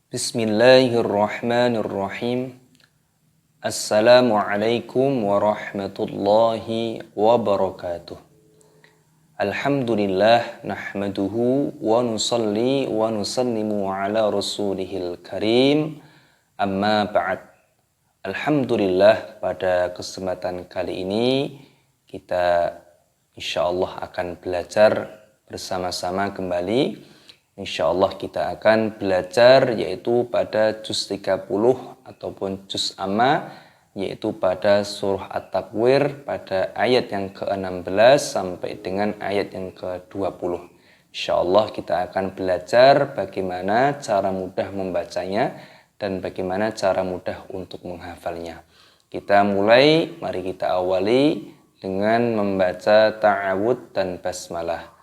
Bismillahirrahmanirrahim. Assalamualaikum warahmatullahi wabarakatuh. Alhamdulillah nahmaduhu wa nusalli wa nusallimu ala rasulihil karim. Amma ba'd. Alhamdulillah, pada kesempatan kali ini kita insyaallah akan belajar bersama-sama kembali. Insyaallah kita akan belajar yaitu pada juz 30 ataupun juz amma, yaitu pada surah At-Takwir pada ayat yang ke-16 sampai dengan ayat yang ke-20. Insyaallah kita akan belajar bagaimana cara mudah membacanya dan bagaimana cara mudah untuk menghafalnya. Kita mulai, mari kita awali dengan membaca ta'awud dan basmalah.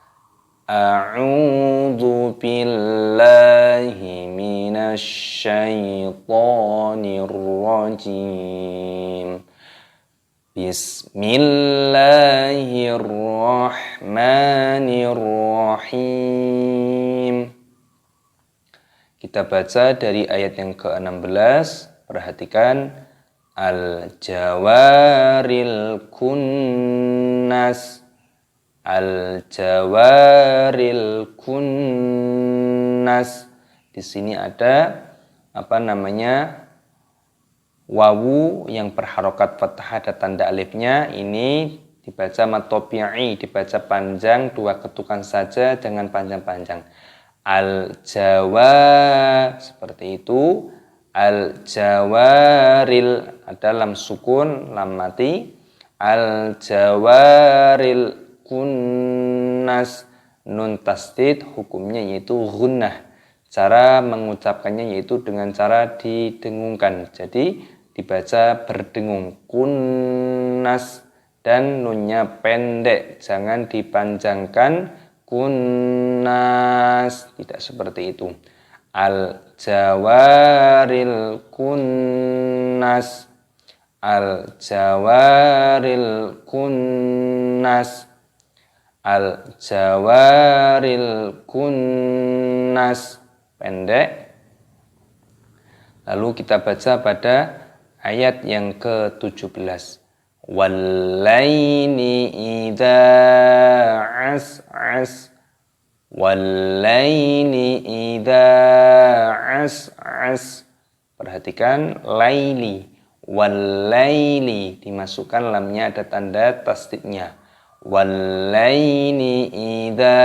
A'udzu billahi minasy syaithanir rajim. Bismillahirrahmanirrahim. Kita baca dari ayat yang ke-16. Perhatikan. Al-jawaril kunnas. Al-jawaril kunnas. Di sini ada wawu yang berharokat fathah, ada tanda alifnya. Ini dibaca matopi'i, dibaca panjang, 2 ketukan saja, jangan panjang-panjang. Al-jawa, seperti itu. Al-jawaril, ada lam sukun, lam mati. Al-jawaril kunnas, nun tasdid, hukumnya yaitu gunnah. Cara mengucapkannya yaitu dengan cara didengungkan, jadi dibaca berdengung, kunnas, dan nunnya pendek, jangan dipanjangkan, kunnas, tidak seperti itu. Al-jawaril kunnas, al-jawaril kunnas, al-jawaril kunnas, pendek. Lalu kita baca pada ayat yang ke-17. Wallaini idza as'as, wallaini idza as'as. Perhatikan laili, wallaili, dimasukkan lamnya, ada tanda tasdidnya. Wallaini idza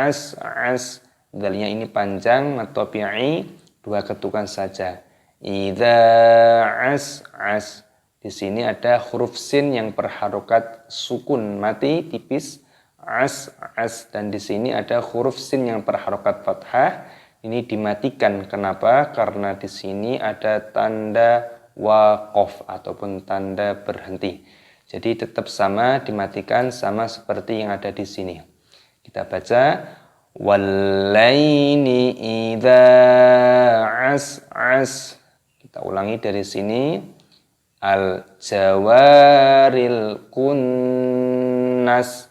as'as. Dalnya ini panjang, matopi'i, 2 ketukan saja. Idza as'as. Di sini ada huruf sin yang berharokat sukun mati tipis, as, dan di sini ada huruf sin yang berharokat fathah. Ini dimatikan. Kenapa? Karena di sini ada tanda waqaf ataupun tanda berhenti. Jadi tetap sama, dimatikan sama seperti yang ada di sini. Kita baca wallaini idza as'as. Kita ulangi dari sini. Al-jawaril kunnas,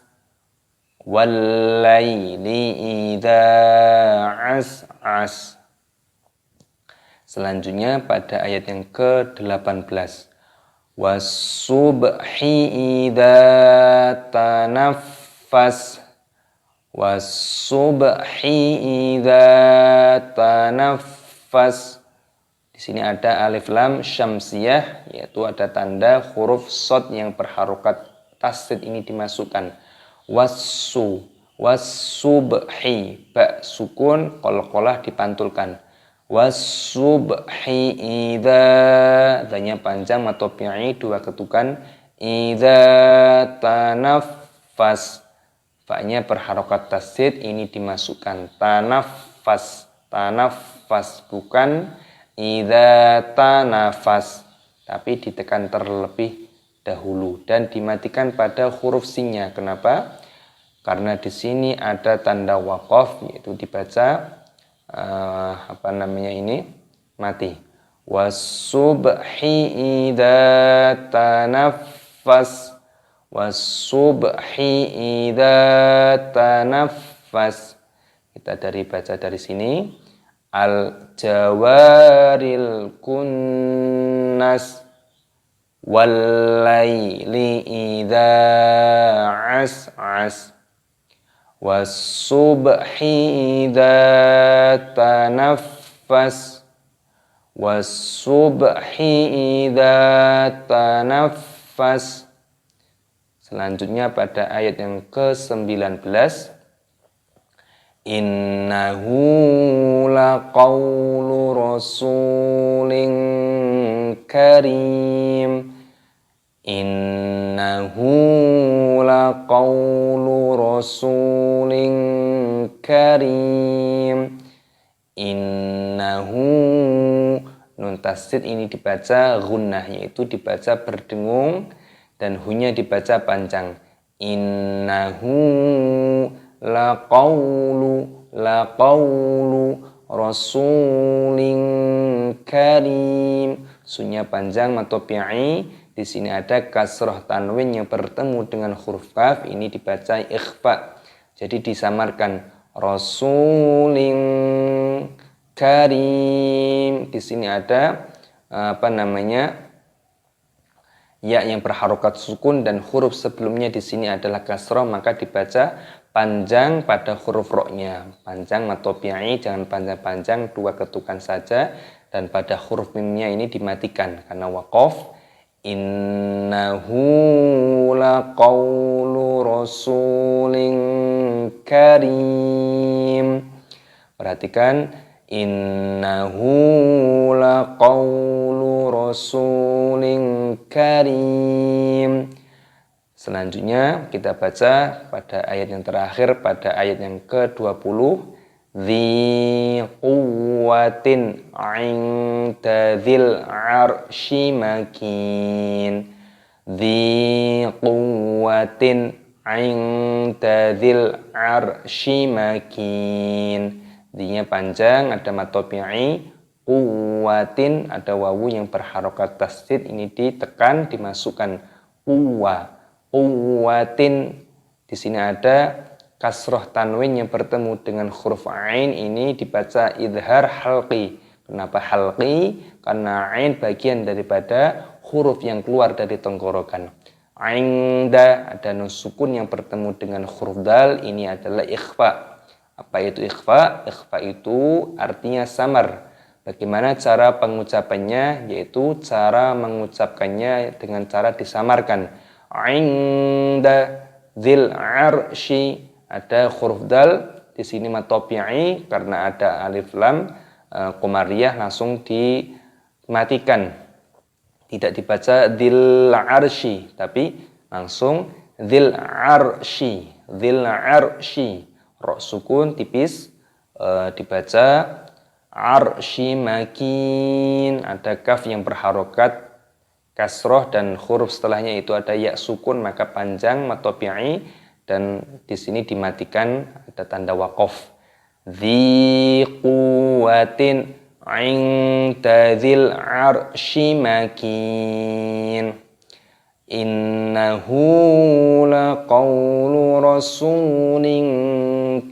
wallaini idza as'as. Selanjutnya pada ayat yang ke-18. Was-subhi idza tanaffas, was-subhi idza tanaffas. Di sini ada alif lam syamsiyah, yaitu ada tanda huruf shad yang berharokat tasdid, ini dimasukkan. Was-su, was-subhi, ba sukun, qalqalah dipantulkan. Was-subhi idza, danya panjang, matopi'i, 2 ketukan. Idza tanaffas, fa-nya berharokat tasdid, ini dimasukkan. Tanaffas, tanaffas, bukan idza tanafas, tapi ditekan terlebih dahulu dan dimatikan pada huruf sinnya. Kenapa? Karena di sini ada tanda waqaf, yaitu dibaca mati. Was-subhi idza tanaffas, was-subhi idza tanaffas. Kita baca dari sini. al-jawaril kunnas wal-laili idza as'as was-subhi idza tanaffas was-subhi idza tanaffas. Selanjutnya pada ayat yang ke-19, innahu laqaulu rasulin karim. Innahu laqaulu rasulin karim. Innahu, nun tasdid ini dibaca gunnah, yaitu dibaca berdengung, dan hunya dibaca panjang. Innahu laqaulu rasulin karim. Sunya panjang matopi'i. Di sini ada kasroh tanwin yang bertemu dengan huruf kaf, ini dibaca ikhfa. Jadi disamarkan rasulin karim. Di sini ada ya yang berharokat sukun dan huruf sebelumnya di sini adalah kasroh, maka dibaca panjang pada huruf roknya. Panjang matopi'i, jangan panjang-panjang, 2 ketukan saja. Dan pada huruf mimnya ini dimatikan karena waqaf. Innahu laqaulu rasulin karim. Perhatikan, innahu laqaulu rasulin karim. Selanjutnya kita baca pada ayat yang terakhir, pada ayat yang ke-20. Dzi quwwatin 'inda dzil 'arsyi makin. Dzi quwwatin 'inda dzil 'arsyi makin. Dinya panjang, ada matopi'i. Quwwatin, ada wawu yang berharokat tasdid, ini ditekan, dimasukkan quwwatin. Di sini ada kasroh tanwin yang bertemu dengan huruf ain, ini dibaca idhar halqi. Kenapa halqi? Karena ain bagian daripada huruf yang keluar dari tenggorokan. Ainda, ada nun sukun yang bertemu dengan huruf dal, ini adalah ikhfa. Apa itu ikhfa? Ikhfa itu artinya samar. Bagaimana cara pengucapannya? Yaitu cara mengucapkannya dengan cara disamarkan. Ainda dzil arsy, ada huruf dal di sini matopi'i, karena ada alif lam qomariyah langsung dimatikan. Tidak dibaca dzil arsy, tapi langsung dzil arsy, dzil arsy. Ra sukun tipis, dibaca arsy makin. Ada kaf yang berharokat kasroh dan huruf setelahnya itu ada ya sukun, maka panjang matopi'i. Dan di sini dimatikan, ada tanda waqaf. Dzi quwwatin 'inda dzil 'arsyi makin. Innahu laqaulu rasulin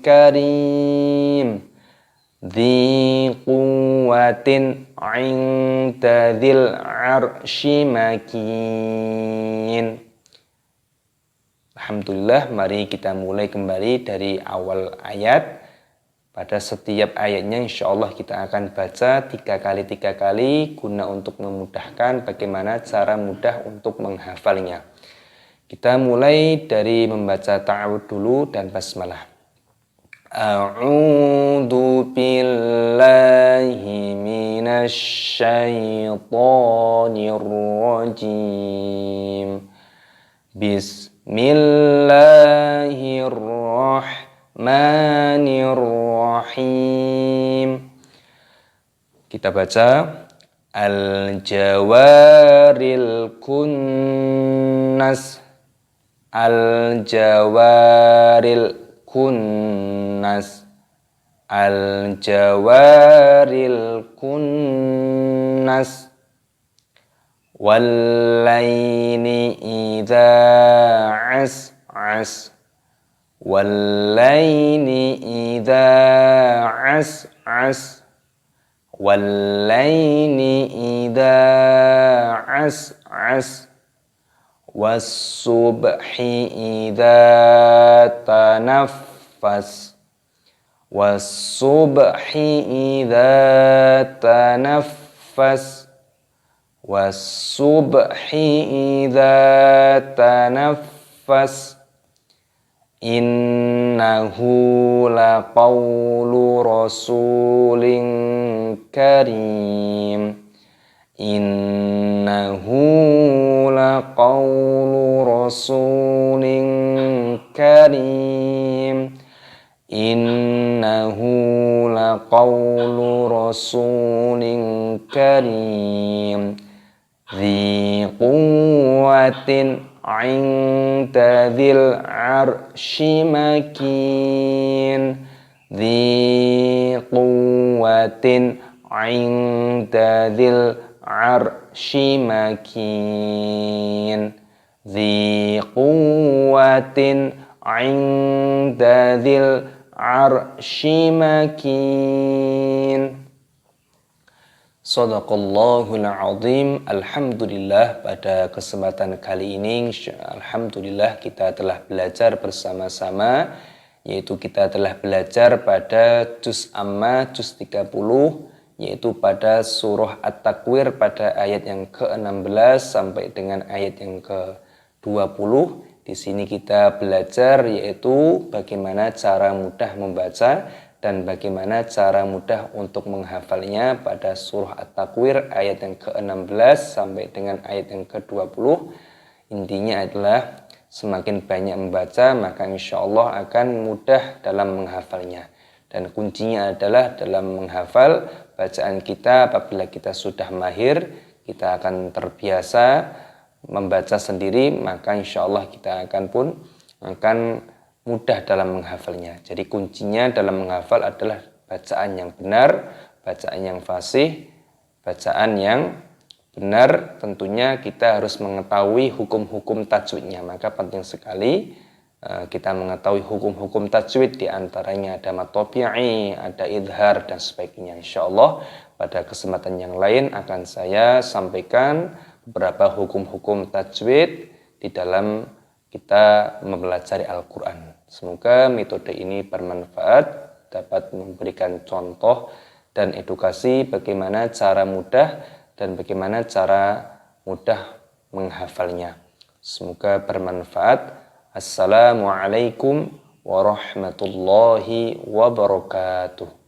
karim. Dzi quwwatin 'inda dzil 'arsyi makin. Alhamdulillah, mari kita mulai kembali dari awal ayat. Pada setiap ayatnya insya Allah kita akan baca 3 kali guna untuk memudahkan bagaimana cara mudah untuk menghafalnya. Kita mulai dari membaca ta'awud dulu dan basmalah. A'udzu billahi minasy syaithanir rajim. Bismillahirrahmanirrahim. Kita baca al-jawaril kunnas. Al-jawaril kunnas. Al-jawaril kunnas. Wal-laili idza as'as. Wal-laili idza as'as. Wallaili idza as'as. Was-subhi idza tanaffas. Was-subhi idza tanaffas. Was-subhi idza tanaffas. Innahu laqawlu rasulin karim. Innahu laqawlu rasulin karim. Innahu laqawlu rasulin karim. Dzi quwwatin 'inda dzil 'arsy makin. Dzi quwwatin 'inda dzil 'arsy makin. Dzi quwwatin 'inda dzil 'arsy makin. Shadaqallahul azim. Alhamdulillah, pada kesempatan kali ini alhamdulillah kita telah belajar bersama-sama, yaitu kita telah belajar pada juz amma juz 30, yaitu pada surah At-Takwir pada ayat yang ke-16 sampai dengan ayat yang ke-20. Di sini kita belajar yaitu bagaimana cara mudah membaca dan bagaimana cara mudah untuk menghafalnya pada surah At-Takwir ayat yang ke-16 sampai dengan ayat yang ke-20. Intinya adalah semakin banyak membaca maka insya Allah akan mudah dalam menghafalnya. Dan kuncinya adalah dalam menghafal bacaan kita. Apabila kita sudah mahir, kita akan terbiasa membaca sendiri, maka insya Allah kita akan mudah dalam menghafalnya. Jadi kuncinya dalam menghafal adalah bacaan yang benar, bacaan yang fasih, bacaan yang benar. Tentunya kita harus mengetahui hukum-hukum tajwidnya. Maka penting sekali kita mengetahui hukum-hukum tajwid, di antaranya ada mad tabi'i, ada idhar dan sebagainya. Insya Allah pada kesempatan yang lain akan saya sampaikan beberapa hukum-hukum tajwid di dalam kita mempelajari Al-Quran. Semoga metode ini bermanfaat, dapat memberikan contoh dan edukasi bagaimana cara mudah dan bagaimana cara mudah menghafalnya. Semoga bermanfaat. Assalamualaikum warahmatullahi wabarakatuh.